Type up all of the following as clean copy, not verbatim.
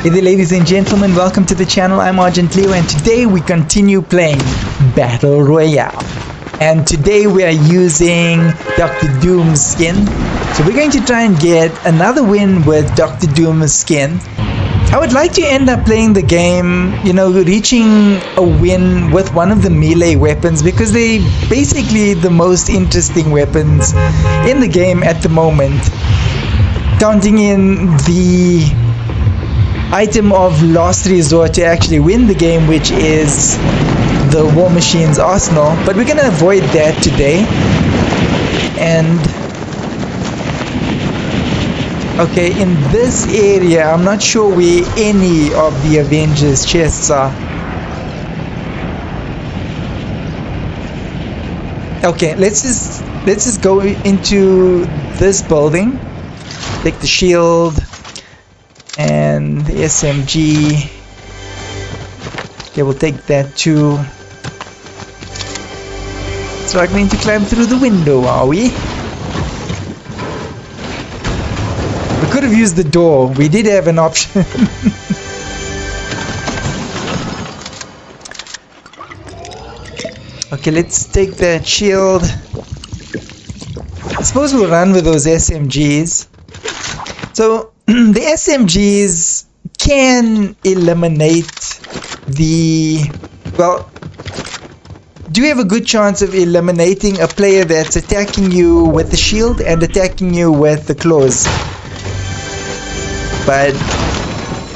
Hey there, ladies and gentlemen, welcome to the channel. I'm Argent Leo, and today we continue playing Battle Royale. And today we are using Dr. Doom's skin. So we're going to try and get another win with Dr. Doom's skin. I would like to end up playing the game, reaching a win with one of the melee weapons, because they're basically the most interesting weapons in the game at the moment. Counting in the item of last resort to actually win the game, which is the War Machine's arsenal, but we're gonna avoid that today. And okay, in this area I'm not sure where any of the Avengers chests are. Okay, let's just go into this building, take the shield and the SMG. Okay, we'll take that too. So I'm going to climb through the window, are we? We could have used the door. We did have an option. Okay, let's take that shield. I suppose we'll run with those SMGs. So the SMGs can eliminate do you have a good chance of eliminating a player that's attacking you with the shield and attacking you with the claws, but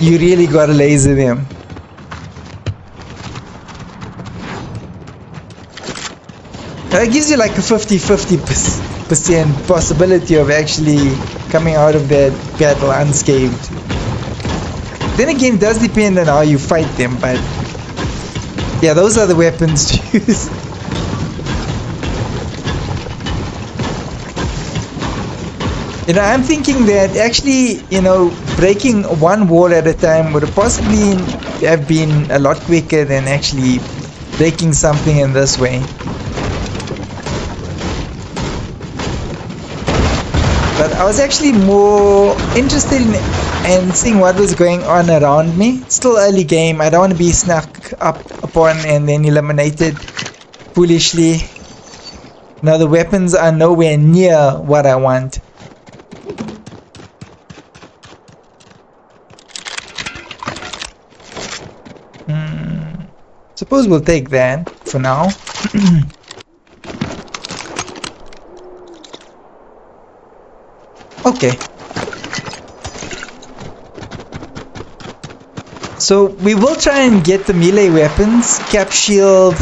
you really gotta laser them. That gives you like a 50-50% possibility of actually coming out of that battle unscathed. Then again, it does depend on how you fight them, but yeah, those are the weapons to use. I'm thinking that actually, breaking one wall at a time would have possibly have been a lot quicker than actually breaking something in this way. But I was actually more interested in seeing what was going on around me. Still early game. I don't want to be snuck up upon and then eliminated foolishly. Now the weapons are nowhere near what I want. Suppose we'll take that for now. Okay. So we will try and get the melee weapons. Cap shield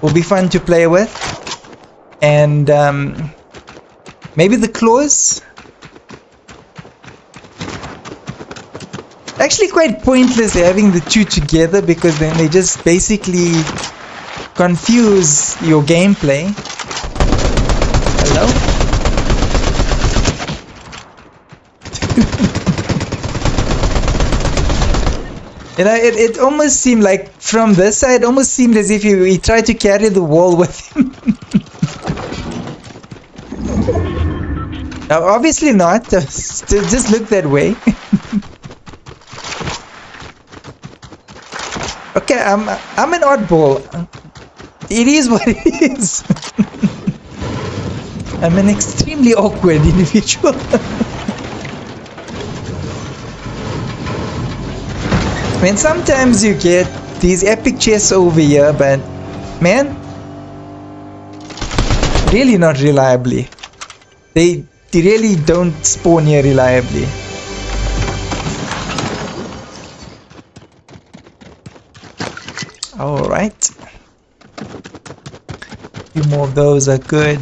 will be fun to play with. And maybe the claws. Actually quite pointless having the two together, because then they just basically confuse your gameplay. Hello? It almost seemed like from this side, almost seemed as if he tried to carry the wall with him. Now, obviously not. Just look that way. Okay, I'm an oddball. It is what it is. I'm an extremely awkward individual. I mean, sometimes you get these epic chests over here, but man, really not reliably. They really don't spawn here reliably. Alright. A few more of those are good.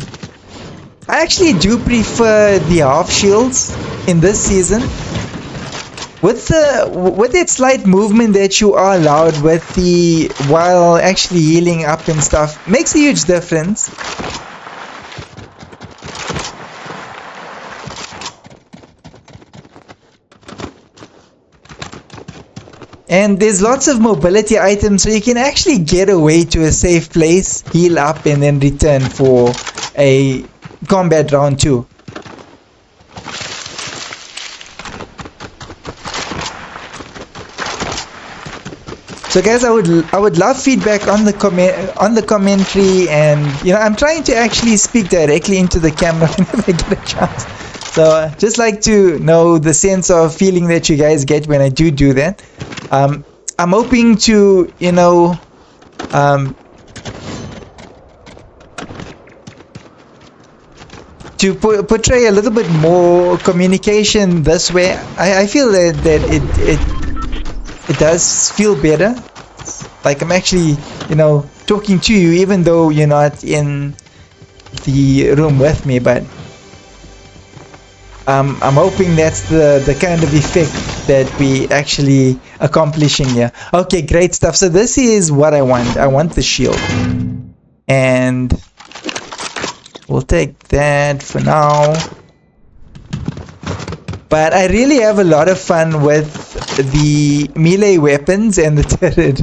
I actually do prefer the half shields in this season. With that slight movement that you are allowed with while actually healing up and stuff, makes a huge difference. And there's lots of mobility items, so you can actually get away to a safe place, heal up, and then return for a combat round 2. So guys, I would love feedback on the commentary, and I'm trying to actually speak directly into the camera whenever I get a chance. So just like to know the sense of feeling that you guys get when I do that. I'm hoping to to portray a little bit more communication this way. I feel that it does feel better, like I'm actually talking to you even though you're not in the room with me, but I'm hoping that's the kind of effect that we actually accomplishing here. Okay, great stuff. So this is what I want. I want the shield, and we'll take that for now. But I really have a lot of fun with the melee weapons and the turret.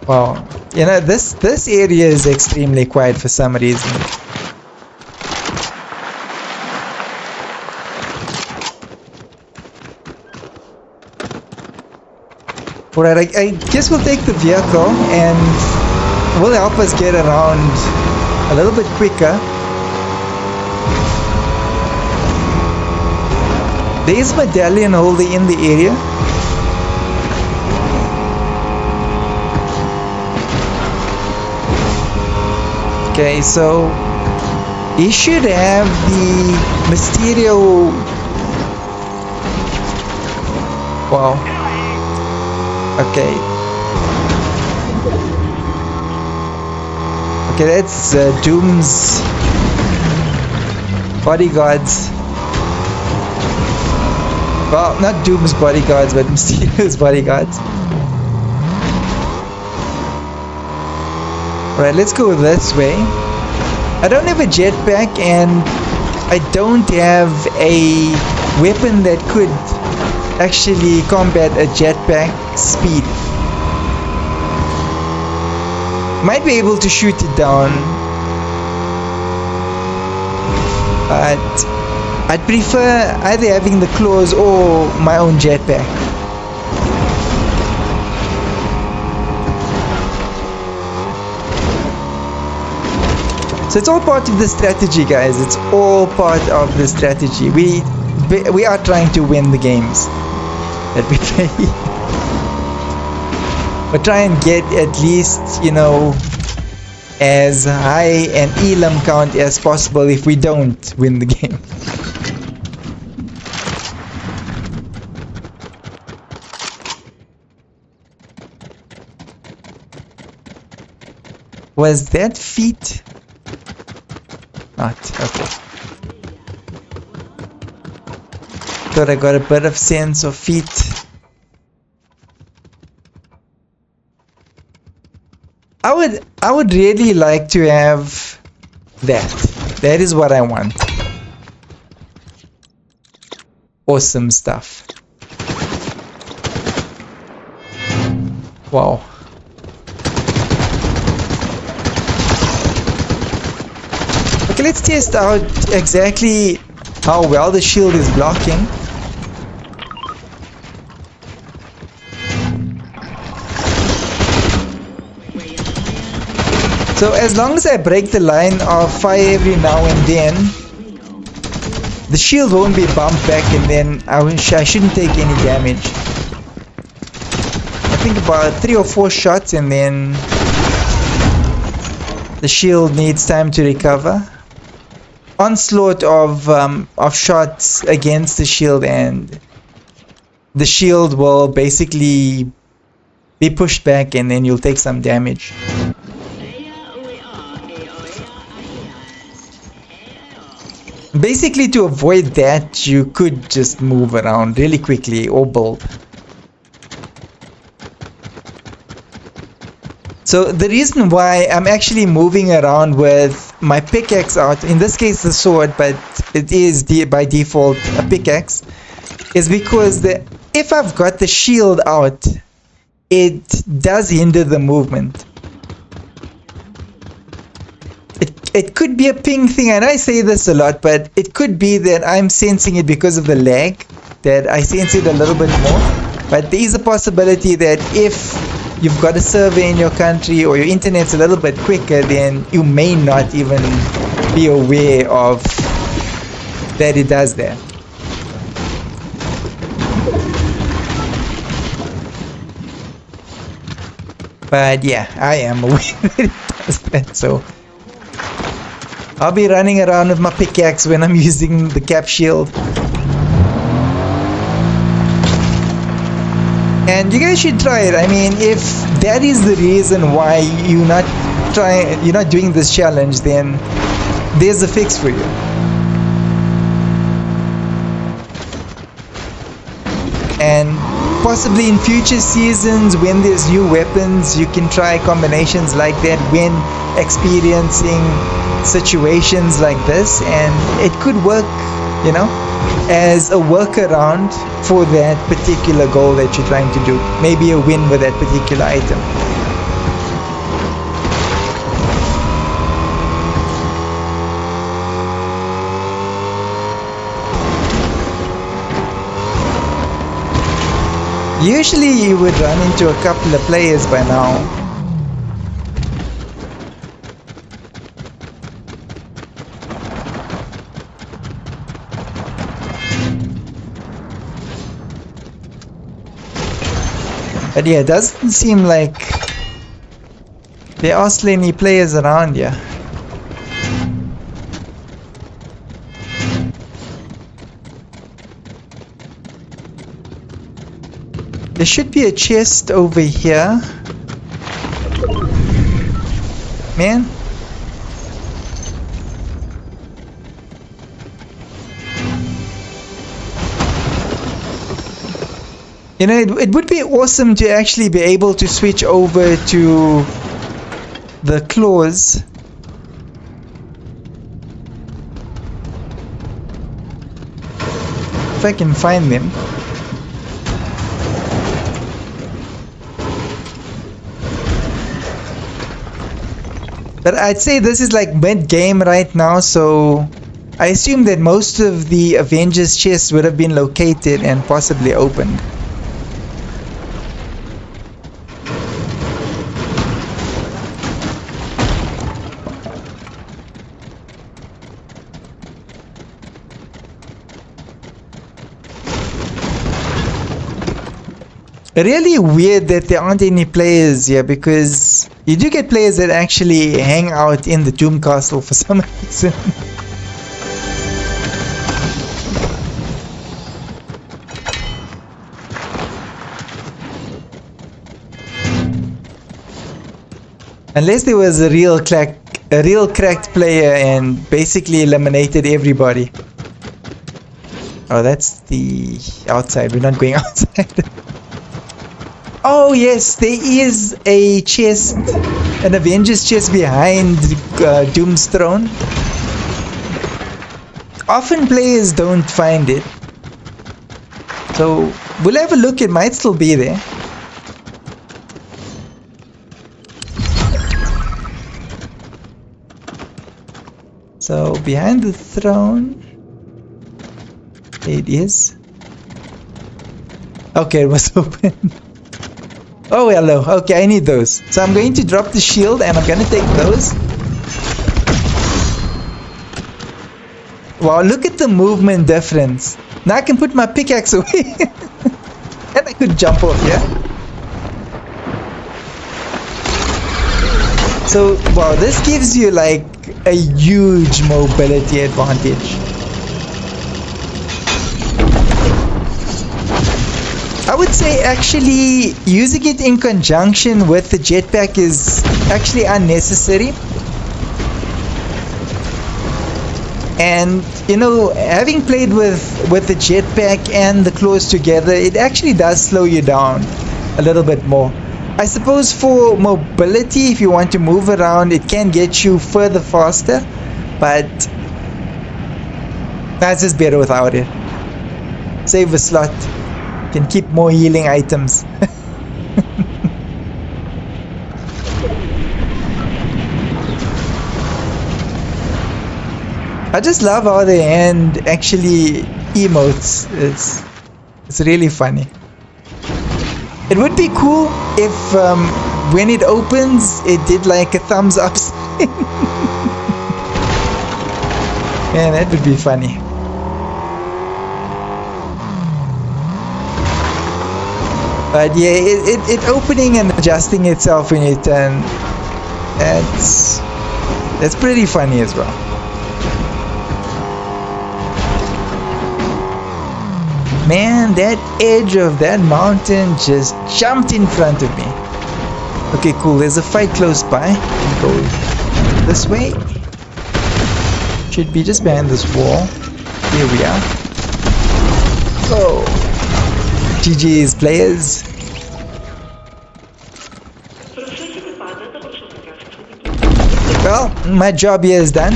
Wow, this area is extremely quiet for some reason. Alright, I guess we'll take the vehicle and will help us get around a little bit quicker. There is a medallion holder in the area. Okay, so he should have the Mysterio. Wow. Okay. Okay, that's Doom's bodyguards. Well, not Doom's bodyguards, but Mysterio's bodyguards. Right, let's go this way. I don't have a jetpack, and I don't have a weapon that could actually combat a jetpack speed. Might be able to shoot it down, but I'd prefer either having the claws or my own jetpack. So it's all part of the strategy, guys. It's all part of the strategy. We are trying to win the games that we play. But try and get at least, as high an elam count as possible if we don't win the game. Was that feet? Not. Okay. Thought I got a bit of sense of feet. I would really like to have that. That is what I want. Awesome stuff. Wow. Okay, let's test out exactly how well the shield is blocking. So as long as I break the line of fire every now and then, the shield won't be bumped back, and then I shouldn't take any damage. I think about 3 or 4 shots, and then the shield needs time to recover. Onslaught of shots against the shield, and the shield will basically be pushed back, and then you'll take some damage. Basically, to avoid that, you could just move around really quickly or build. So the reason why I'm actually moving around with my pickaxe out, in this case the sword, but it is by default a pickaxe, is because if I've got the shield out, it does hinder the movement. it could be a ping thing, and I say this a lot, but it could be that I'm sensing it because of the lag, that I sense it a little bit more. But there is a possibility that if you've got a server in your country or your internet's a little bit quicker, then you may not even be aware of that it does that. But yeah, I am aware that it does that, so I'll be running around with my pickaxe when I'm using the cap shield. And you guys should try it. I mean, if that is the reason why you're not doing this challenge, then there's a fix for you. And possibly in future seasons, when there's new weapons, you can try combinations like that when experiencing situations like this, and it could work, you know, as a workaround for that particular goal that you're trying to do. Maybe a win with that particular item. Usually you would run into a couple of players by now. But yeah, it doesn't seem like there are still any players around here. There should be a chest over here. Man. You know, it would be awesome to actually be able to switch over to the claws. If I can find them. But I'd say this is like mid-game right now, so I assume that most of the Avengers chests would have been located and possibly opened. Really weird that there aren't any players here, because you do get players that actually hang out in the Doom Castle for some reason. Unless there was a real cracked player and basically eliminated everybody. Oh, that's the outside. We're not going outside. Oh yes, there is a chest, an Avengers chest behind Doom's throne. Often players don't find it, so we'll have a look. It might still be there. So behind the throne, it is. Okay, it was open. Oh, hello. Okay, I need those. So I'm going to drop the shield and I'm going to take those. Wow, look at the movement difference. Now I can put my pickaxe away. And I could jump off, yeah? So, wow, this gives you like a huge mobility advantage. I would say actually using it in conjunction with the jetpack is actually unnecessary. And you know, having played with the jetpack and the claws together, it actually does slow you down a little bit more. I suppose for mobility, if you want to move around, it can get you further faster, but that's just better without it. Save a slot. Can keep more healing items. I just love how the hand actually emotes. It's really funny. It would be cool if when it opens, it did like a thumbs up sign. Man, that would be funny. But yeah, it opening and adjusting itself when you turn, that's pretty funny as well. Man, that edge of that mountain just jumped in front of me. Okay, cool. There's a fight close by. Go this way. Should be just behind this wall. Here we are. Oh. GG's players. Well, my job here is done.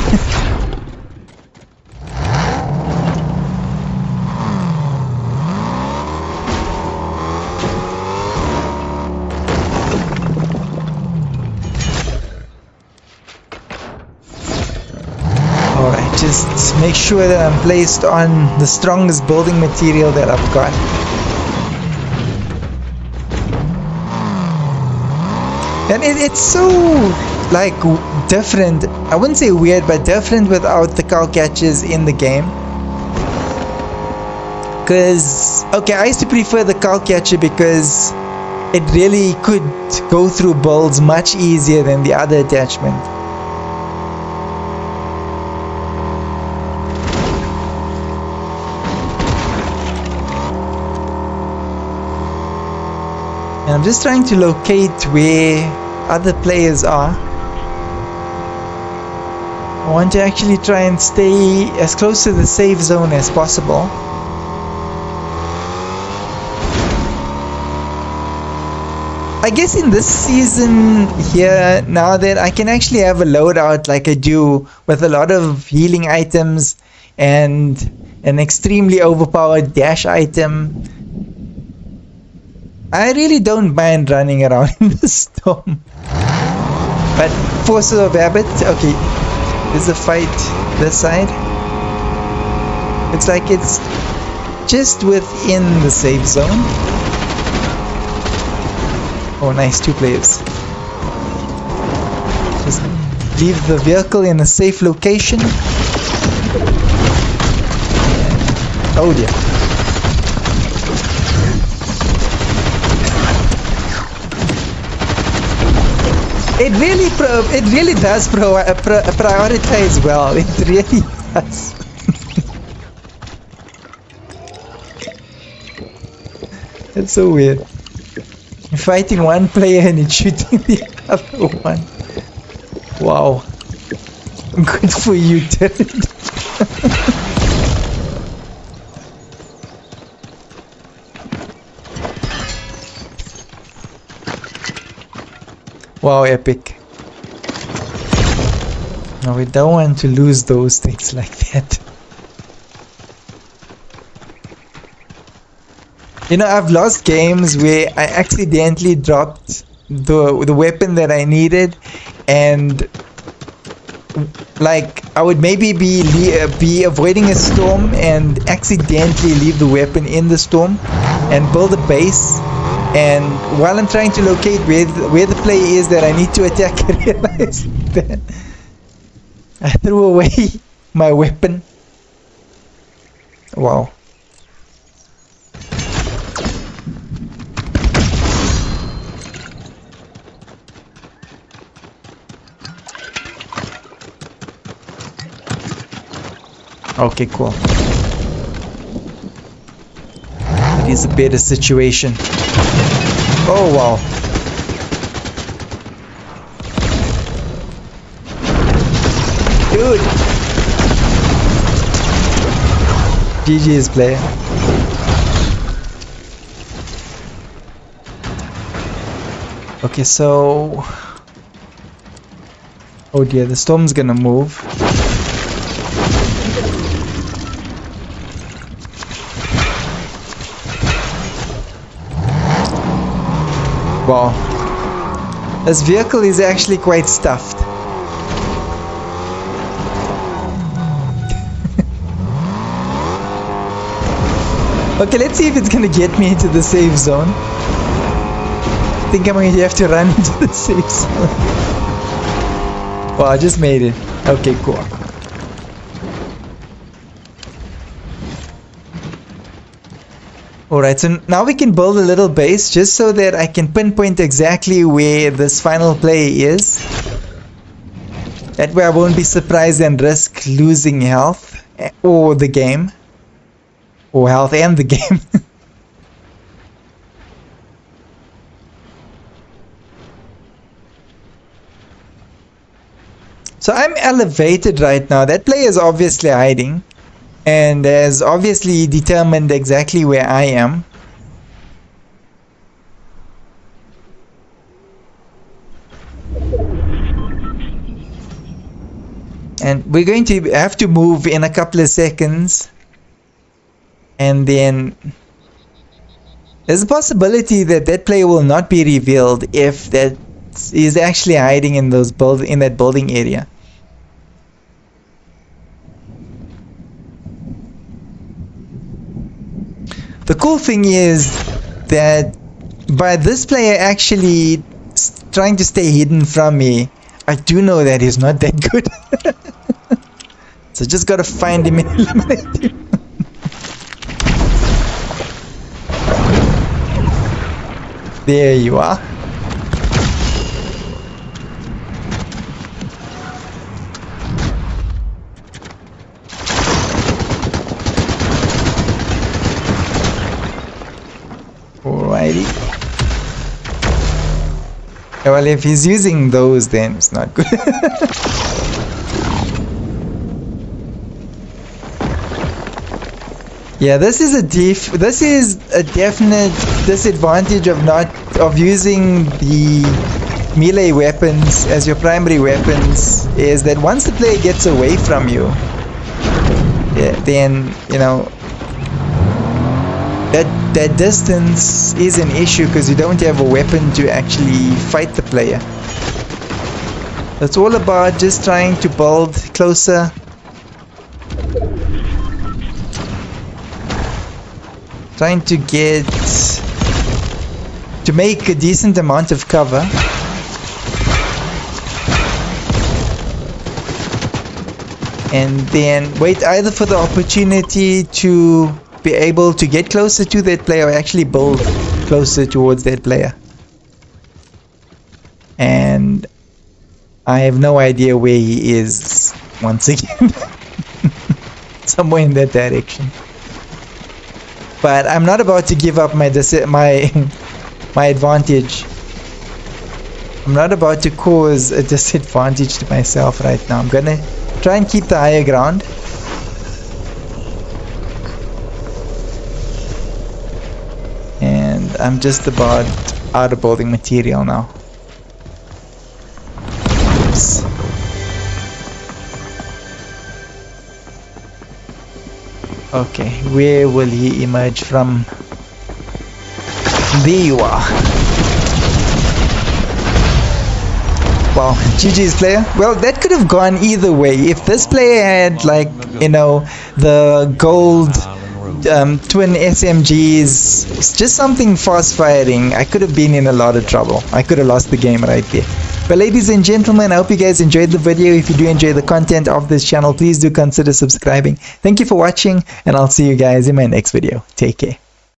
Alright, just make sure that I'm placed on the strongest building material that I've got. And it's so like different. I wouldn't say weird, but different without the cow catchers in the game. Cause okay, I used to prefer the cow catcher because it really could go through builds much easier than the other attachment. And I'm just trying to locate where other players are. I want to actually try and stay as close to the safe zone as possible. I guess in this season here, now that I can actually have a loadout like I do with a lot of healing items and an extremely overpowered dash item, I really don't mind running around in the storm. But forces of habit, okay, there's a fight this side. It's like it's just within the safe zone. Oh nice, 2 players. Just leave the vehicle in a safe location. Oh dear. It really does prioritize well. It really does. That's so weird. You're fighting one player and it's shooting the other one. Wow. Good for you, dude. Wow, epic. No, we don't want to lose those things like that. You know, I've lost games where I accidentally dropped the weapon that I needed, and like I would maybe be avoiding a storm and accidentally leave the weapon in the storm and build a base. And while I'm trying to locate where the player is that I need to attack, I realize that I threw away my weapon. Wow. Okay, cool. It is a better situation. Oh wow. Dude. GG's player. Okay, so oh dear, the storm's gonna move. Wow, this vehicle is actually quite stuffed. Okay, let's see if it's gonna get me into the safe zone. I think I'm going to have to run into the safe zone. Oh, I just made it. Okay, cool. Alright, so now we can build a little base just so that I can pinpoint exactly where this final play is. That way I won't be surprised and risk losing health or the game. Or health and the game. So I'm elevated right now. That player is obviously hiding. And has obviously determined exactly where I am. And we're going to have to move in a couple of seconds. And then there's a possibility that that player will not be revealed if that is actually hiding in those in that building area. The cool thing is that by this player actually trying to stay hidden from me, I do know that he's not that good. So just gotta find him and eliminate him. There you are. Alrighty. Well, if he's using those, then it's not good. Yeah, this is a definite disadvantage of using the melee weapons as your primary weapons, is that once the player gets away from you, yeah, then you know that distance is an issue because you don't have a weapon to actually fight the player. It's all about just trying to build closer. Trying to make a decent amount of cover. And then wait either for the opportunity to be able to get closer to that player or actually build closer towards that player. And I have no idea where he is once again. Somewhere in that direction. But I'm not about to give up my advantage. I'm not about to cause a disadvantage to myself right now. I'm gonna try and keep the higher ground. And I'm just about out of building material now. Oops. Okay, where will he emerge from? There you are. Wow, GG's player. Well, that could have gone either way. If this player had, like, you know, the gold twin SMGs, just something fast firing, I could have been in a lot of trouble. I could have lost the game right there. But ladies and gentlemen, I hope you guys enjoyed the video. If you do enjoy the content of this channel, please do consider subscribing. Thank you for watching, and I'll see you guys in my next video. Take care.